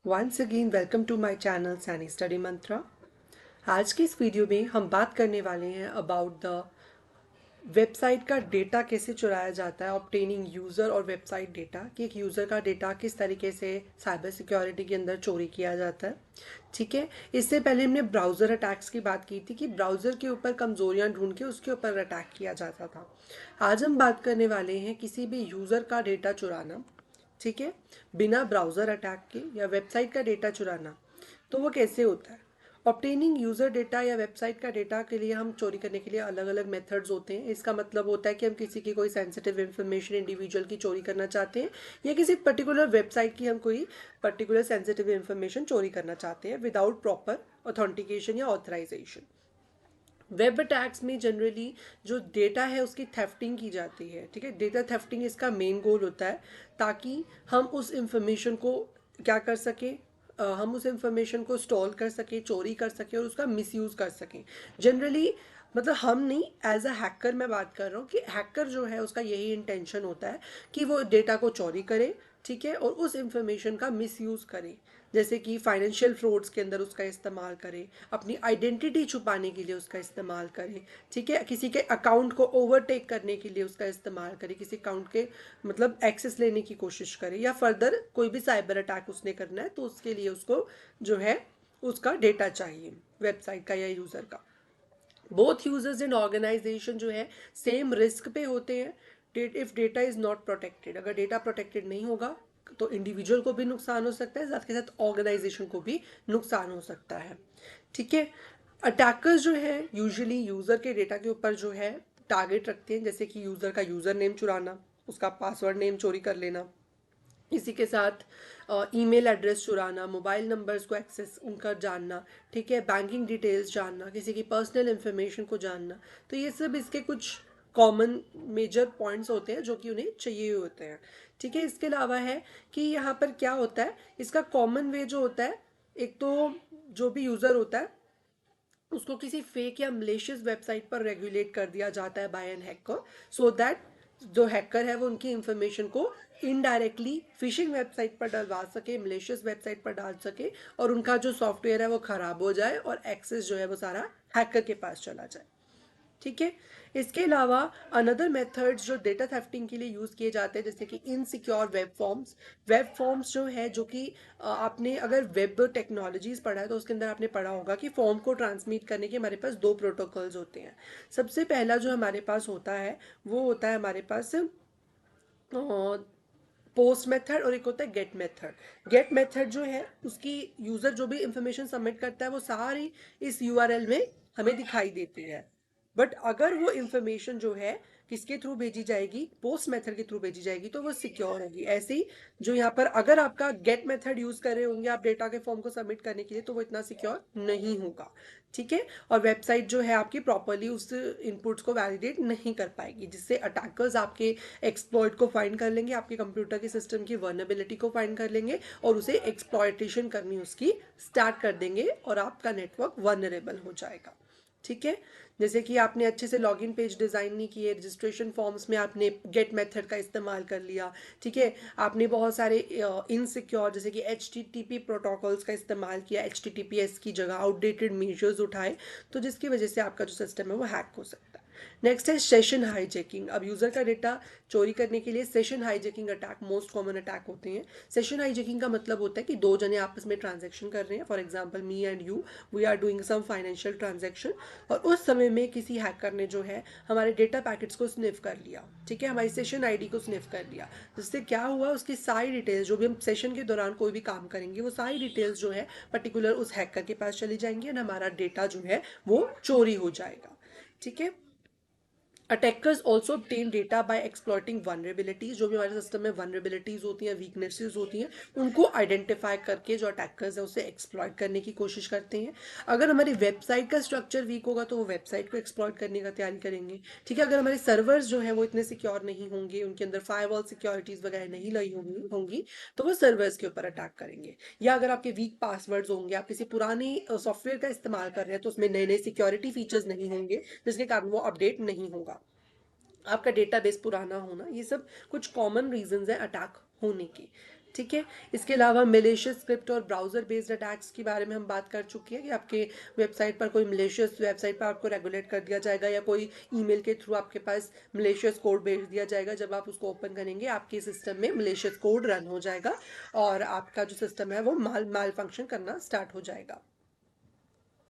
Once again welcome to my channel Saini study Mantra. आज की इस वीडियो में हम बात करने वाले हैं अबाउट द वेबसाइट का डेटा कैसे चुराया जाता है, ऑब्टेनिंग यूज़र और वेबसाइट डेटा कि एक यूज़र का डेटा किस तरीके से साइबर सिक्योरिटी के अंदर चोरी किया जाता है। ठीक है, इससे पहले हमने ब्राउज़र अटैक्स की बात की थी कि ब्राउज़र के ऊपर कमज़ोरियां ढूंढ के उसके ऊपर अटैक किया जाता था। आज हम बात करने वाले हैं किसी भी यूज़र का डेटा चुराना। ठीक है, बिना ब्राउज़र अटैक के या वेबसाइट का डेटा चुराना, तो वो कैसे होता है। ऑब्टेनिंग यूज़र डेटा या वेबसाइट का डेटा के लिए हम चोरी करने के लिए अलग अलग मेथड्स होते हैं। इसका मतलब होता है कि हम किसी की कोई सेंसिटिव इन्फॉर्मेशन इंडिविजुअल की चोरी करना चाहते हैं या किसी पर्टिकुलर वेबसाइट की हम कोई पर्टिकुलर सेंसिटिव इन्फॉर्मेशन चोरी करना चाहते हैं विदाउट प्रॉपर ऑथेंटिकेशन या ऑथराइजेशन। वेब अटैक्स में जनरली जो डेटा है उसकी थेफ्टिंग की जाती है। ठीक है, डेटा थेफ्टिंग इसका मेन गोल होता है ताकि हम उस इंफॉर्मेशन को क्या कर सकें, हम उस इंफॉर्मेशन को स्टॉल कर सकें, चोरी कर सकें और उसका मिसयूज़ कर सकें। जनरली मतलब हम नहीं, एज अ हैकर मैं बात कर रहा हूँ कि हैकर जो है उसका यही इंटेंशन होता है कि वो डेटा को चोरी करे, ठीक है, और उस इंफॉर्मेशन का मिसयूज़ करे। जैसे कि फाइनेंशियल फ्रॉड्स के अंदर उसका इस्तेमाल करे, अपनी आइडेंटिटी छुपाने के लिए उसका इस्तेमाल करे, ठीक है, किसी के अकाउंट को ओवरटेक करने के लिए उसका इस्तेमाल करे, किसी अकाउंट के मतलब एक्सेस लेने की कोशिश करे, या फर्दर कोई भी साइबर अटैक उसने करना है तो उसके लिए उसको जो है उसका डेटा चाहिए, वेबसाइट का या यूज़र का। बोथ यूजर्स एंड ऑर्गेनाइजेशन जो है सेम रिस्क पे होते हैं if data is not protected. अगर डेटा प्रोटेक्टेड नहीं होगा तो इंडिविजुअल को भी नुकसान हो सकता है, साथ के साथ ऑर्गेनाइजेशन को भी नुकसान हो सकता है। ठीक है, अटैकर्स जो है यूजुअली यूजर के डेटा के ऊपर जो है टारगेट रखते हैं, जैसे कि यूजर का यूजर नेम चुराना, उसका पासवर्ड नेम चोरी कर लेना, इसी के साथ ईमेल एड्रेस चुराना, मोबाइल नंबर्स को एक्सेस उनका जानना, ठीक है, बैंकिंग डिटेल्स जानना, किसी की पर्सनल इन्फॉर्मेशन को जानना। तो ये सब इसके कुछ कॉमन मेजर पॉइंट्स होते हैं जो कि उन्हें चाहिए होते हैं। ठीक है, इसके अलावा है कि यहाँ पर क्या होता है, इसका कॉमन वे जो होता है, एक तो जो भी यूज़र होता है उसको किसी फेक या मलेशियस वेबसाइट पर रेगुलेट कर दिया जाता है by an hacker, so that जो हैकर है वो उनकी इंफॉर्मेशन को इनडायरेक्टली फिशिंग वेबसाइट पर डलवा सके, मलेशियस वेबसाइट पर डाल सके और उनका जो सॉफ्टवेयर है वो खराब हो जाए और एक्सेस जो है वो सारा हैकर के पास चला जाए। ठीक है, इसके अलावा अनदर मेथड्स जो डेटा थेफ्टिंग के लिए यूज़ किए जाते हैं, जैसे कि इनसिक्योर वेब फॉर्म्स जो है, जो कि आपने अगर वेब टेक्नोलॉजीज पढ़ा है तो उसके अंदर आपने पढ़ा होगा कि फॉर्म को ट्रांसमिट करने के हमारे पास दो प्रोटोकॉल्स होते हैं। सबसे पहला जो हमारे पास होता है वो होता है हमारे पास पोस्ट मेथड, और एक होता है गेट मेथड। गेट मेथड जो है उसकी यूज़र जो भी इंफॉर्मेशन सबमिट करता है वो सारी इस यूआरएल में हमें दिखाई देती है। बट अगर वो इंफॉर्मेशन जो है किसके थ्रू भेजी जाएगी, पोस्ट मेथड के थ्रू भेजी जाएगी, तो वो सिक्योर होगी। ऐसे ही जो यहाँ पर अगर आपका गेट मेथड यूज कर रहे होंगे आप डेटा के फॉर्म को सबमिट करने के लिए, तो वो इतना सिक्योर नहीं होगा। ठीक है, और वेबसाइट जो है आपकी प्रॉपरली उस इनपुट्स को वैलिडेट नहीं कर पाएगी, जिससे अटैकर्स आपके एक्सप्लॉइट को फाइंड कर लेंगे, आपके कंप्यूटर के सिस्टम की वर्नेबिलिटी को फाइंड कर लेंगे और उसे एक्सप्लॉयटेशन करनी उसकी स्टार्ट कर देंगे और आपका नेटवर्क वर्नरेबल हो जाएगा। ठीक है, जैसे कि आपने अच्छे से लॉगिन पेज डिज़ाइन नहीं किए, रजिस्ट्रेशन फॉर्म्स में आपने गेट मेथड का इस्तेमाल कर लिया, ठीक है, आपने बहुत सारे इनसिक्योर जैसे कि HTTP प्रोटोकॉल्स का इस्तेमाल किया, HTTPS की जगह आउटडेटेड मेजर्स उठाए, तो जिसकी वजह से आपका जो सिस्टम है वो हैक हो सकता है। नेक्स्ट है सेशन हाईजैकिंग। अब यूज़र का डेटा चोरी करने के लिए session hijacking attack most common attack होते हैं। सेशन हाईजैकिंग का मतलब होता है कि दो जने आपस में ट्रांजैक्शन कर रहे हैं, for example me and you, we are doing some financial transaction, और उस समय में किसी हैकर ने जो है हमारे डेटा पैकेट्स को स्निफ कर लिया, ठीक है, हमारी सेशन आईडी को स्निफ कर लिया, जिससे क्या हुआ उसकी सारी डिटेल्स जो भी हम सेशन के दौरान कोई भी काम करेंगे वो सारी डिटेल्स जो है पर्टिकुलर उस हैकर के पास चली जाएंगी और हमारा डेटा जो है वो चोरी हो जाएगा। ठीक है, attackers also obtain data bye exploiting vulnerabilities। जो भी हमारे सिस्टम में vulnerabilities होती हैं, वीकनेसेस होती हैं, उनको आइडेंटिफाई करके जो अटैकर्स हैं उसे एक्सप्लॉइट करने की कोशिश करते हैं। अगर हमारी वेबसाइट का स्ट्रक्चर वीक होगा तो वो वेबसाइट को एक्सप्लॉइट करने का तैयारी करेंगे। ठीक है, अगर हमारे सर्वर्स जो हैं वो इतने सिक्योर नहीं होंगे, उनके अंदर फायरवॉल सिक्योरिटीज वगैरह नहीं लगी होंगी तो वो सर्वर्स के ऊपर अटैक करेंगे। या अगर आपके वीक पासवर्ड्स होंगे, आप किसी पुरानी सॉफ्टवेयर का इस्तेमाल कर रहे हैं तो उसमें नए नए सिक्योरिटी फीचर्स नहीं होंगे जिसके कारण वो अपडेट नहीं होगा, आपका डेटाबेस पुराना होना, ये सब कुछ कॉमन रीजंस है अटैक होने के। ठीक है। इसके अलावा मलेशियस स्क्रिप्ट और ब्राउज़र बेस्ड अटैक्स के बारे में हम बात कर चुके हैं कि आपके वेबसाइट पर कोई मलेशियस वेबसाइट पर आपको रेगुलेट कर दिया जाएगा या कोई ईमेल के थ्रू आपके पास मलेशियस कोड भेज दिया जाएगा। जब आप उसको ओपन करेंगे आपके सिस्टम में मलेशियस कोड रन हो जाएगा और आपका जो सिस्टम है वो माल फंक्शन करना स्टार्ट हो जाएगा।